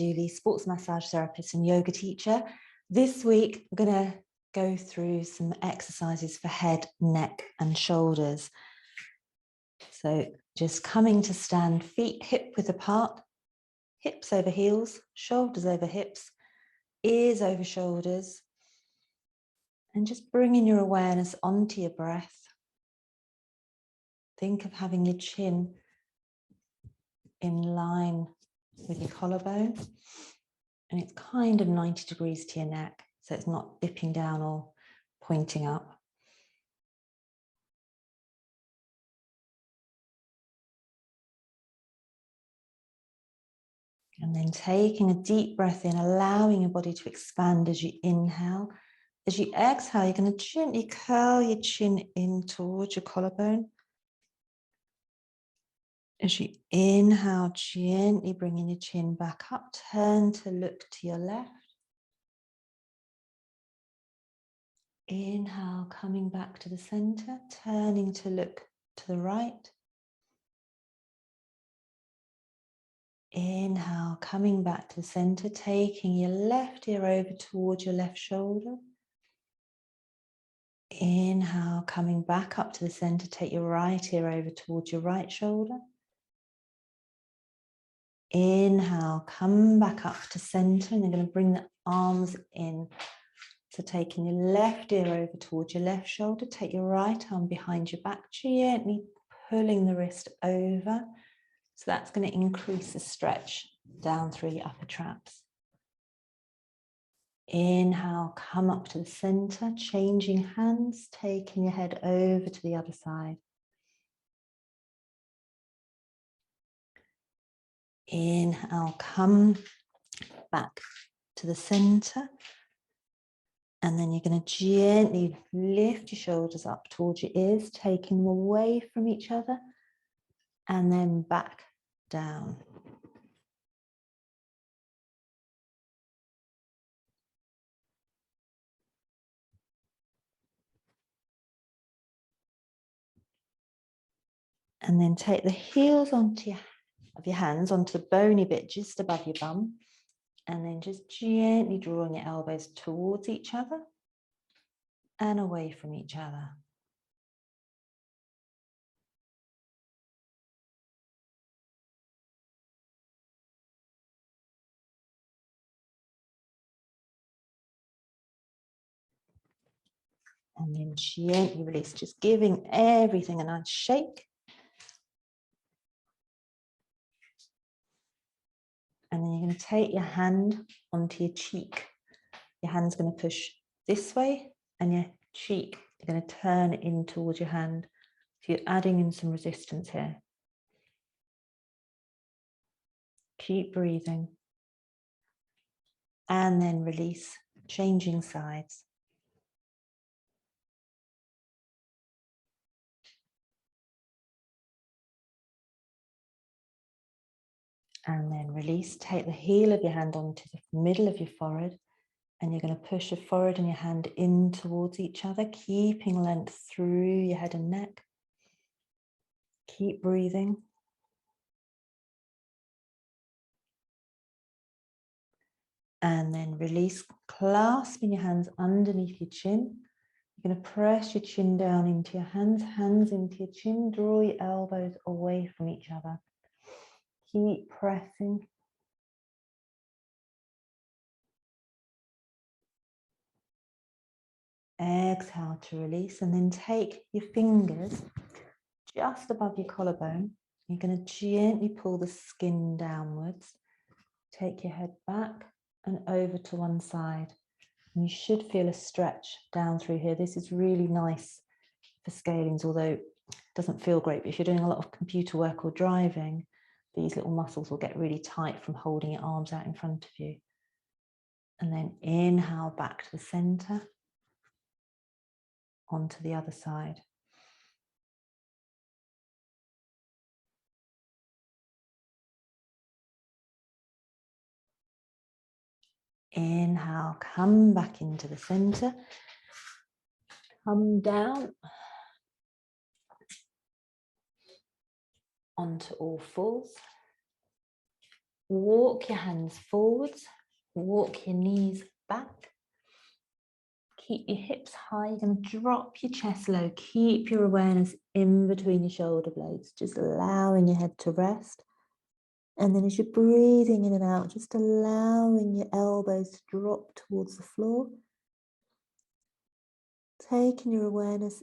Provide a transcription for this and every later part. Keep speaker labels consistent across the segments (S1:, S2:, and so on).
S1: Julie, sports massage therapist and yoga teacher. This week, I'm going to go through some exercises for head, neck, and shoulders. So just coming to stand, feet hip width apart, hips over heels, shoulders over hips, ears over shoulders, and just bringing your awareness onto your breath. Think of having your chin in line with your collarbone, and it's kind of 90 degrees to your neck, so it's not dipping down or pointing up. And then taking a deep breath in, allowing your body to expand as you inhale. As you exhale, you're going to gently curl your chin in towards your collarbone. As you inhale, gently bringing your chin back up, turn to look to your left. Inhale, coming back to the center, turning to look to the right. Inhale, coming back to the center, taking your left ear over towards your left shoulder. Inhale, coming back up to the center, take your right ear over towards your right shoulder. Inhale, come back up to center, and you're going to bring the arms in. So taking your left ear over towards your left shoulder, take your right arm behind your back, gently pulling the wrist over. So that's going to increase the stretch down through your upper traps. Inhale, come up to the center, changing hands, taking your head over to the other side. Inhale, come back to the center. And then you're going to gently lift your shoulders up towards your ears, taking them away from each other, and then back down. And then take the heels of your hands onto the bony bit just above your bum. And then just gently drawing your elbows towards each other and away from each other. And then gently release, just giving everything a nice shake. And then you're going to take your hand onto your cheek. Your hand's going to push this way, and your cheek, you're going to turn it in towards your hand. So you're adding in some resistance here. Keep breathing. And then release, changing sides. And then release, take the heel of your hand onto the middle of your forehead, and you're going to push your forehead and your hand in towards each other, keeping length through your head and neck. Keep breathing. And then release, clasping your hands underneath your chin. You're going to press your chin down into your hands, hands into your chin, draw your elbows away from each other. Keep pressing. Exhale to release, and then take your fingers just above your collarbone. You're going to gently pull the skin downwards. Take your head back and over to one side. And you should feel a stretch down through here. This is really nice for scalings, although it doesn't feel great. But if you're doing a lot of computer work or driving, these little muscles will get really tight from holding your arms out in front of you. And then inhale back to the center, onto the other side. Inhale, come back into the center. Come down onto all fours. walk your hands forwards, walk your knees back. Keep your hips high, you're going to drop your chest low. Keep your awareness in between your shoulder blades, just allowing your head to rest. And then as you're breathing in and out, just allowing your elbows to drop towards the floor. Taking your awareness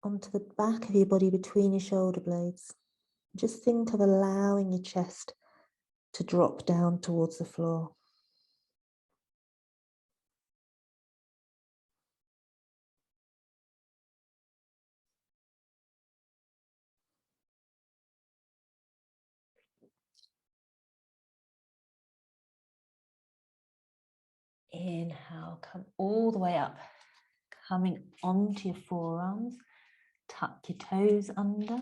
S1: onto the back of your body between your shoulder blades. Just think of allowing your chest to drop down towards the floor. Inhale, come all the way up, coming onto your forearms. Tuck your toes under,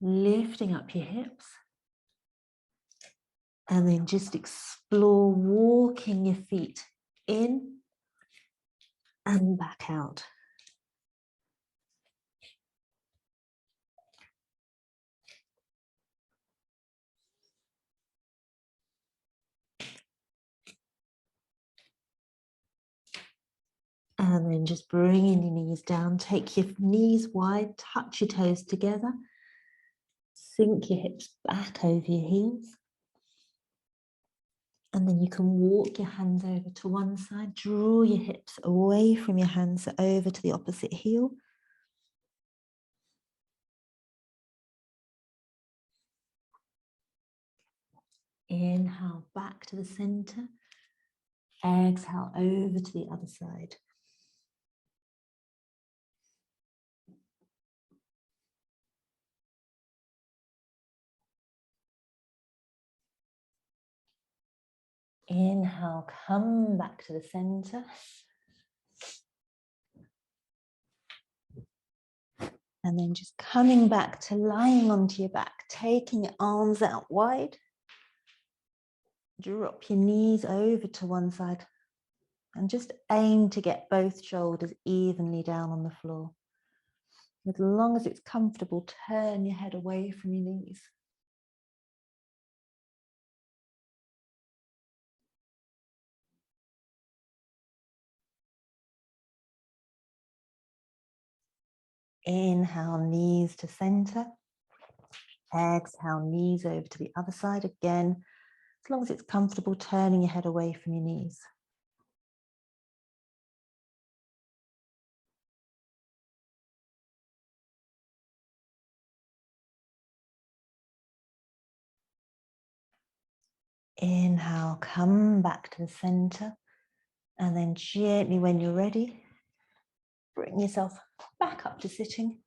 S1: lifting up your hips. And then just explore walking your feet in and back out. And then just bringing your knees down, take your knees wide, touch your toes together, sink your hips back over your heels. And then you can walk your hands over to one side, draw your hips away from your hands over to the opposite heel. Inhale back to the center. Exhale over to the other side. Inhale, come back to the center. And then just coming back to lying onto your back, taking your arms out wide. Drop your knees over to one side and just aim to get both shoulders evenly down on the floor. As long as it's comfortable, turn your head away from your knees. Inhale, knees to center. Exhale, knees over to the other side again. As long as it's comfortable, turning your head away from your knees. Inhale, come back to the center. And then gently, when you're ready, bring yourself back up to sitting.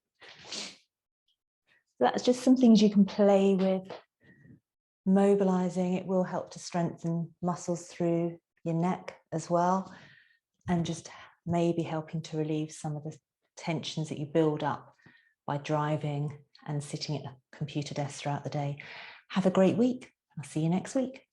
S1: That's just some things you can play with. Mobilizing, it will help to strengthen muscles through your neck as well, and just maybe helping to relieve some of the tensions that you build up by driving and sitting at a computer desk throughout the day. Have a great week. I'll see you next week.